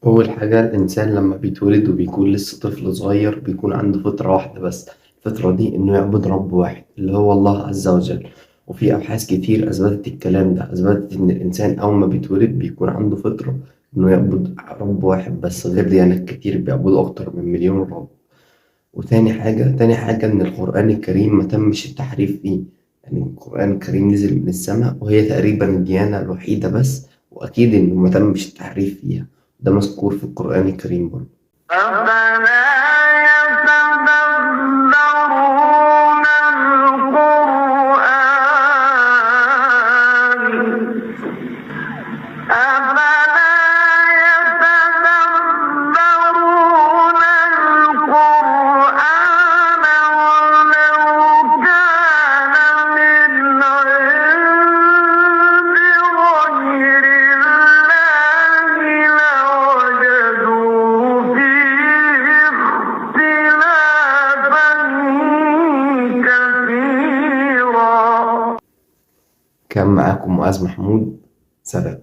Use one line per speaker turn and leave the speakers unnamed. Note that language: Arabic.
أول حاجة الإنسان لما بيتولد وبيكون لسه طفل صغير بيكون عنده فطرة واحدة بس. الفطرة دي إنه يعبد رب واحد اللي هو الله عز وجل. وفي أبحاث كتير أثبتت الكلام ده، أثبتت إن الإنسان أول ما بيتولد بيكون عنده فطرة إنه يعبد رب واحد بس، غير ديانات كتير بيعبدوا أكتر من مليون رب. تاني حاجة إن القرآن الكريم ما تمش التحريف فيه. يعني القرآن الكريم نزل من السماء وهي تقريبا الديانة الوحيدة بس، وأكيد إنه ما تمش التحريف فيها. ده مذكور في القرآن الكريم برضه.
أفلا يتدبرون القرآن أفلا يتدبرون القرآن ولو كان من عند غير الله لوجدوا فيه اختلافا كثيرا.
كان معاكم معاذ محمود. سلام.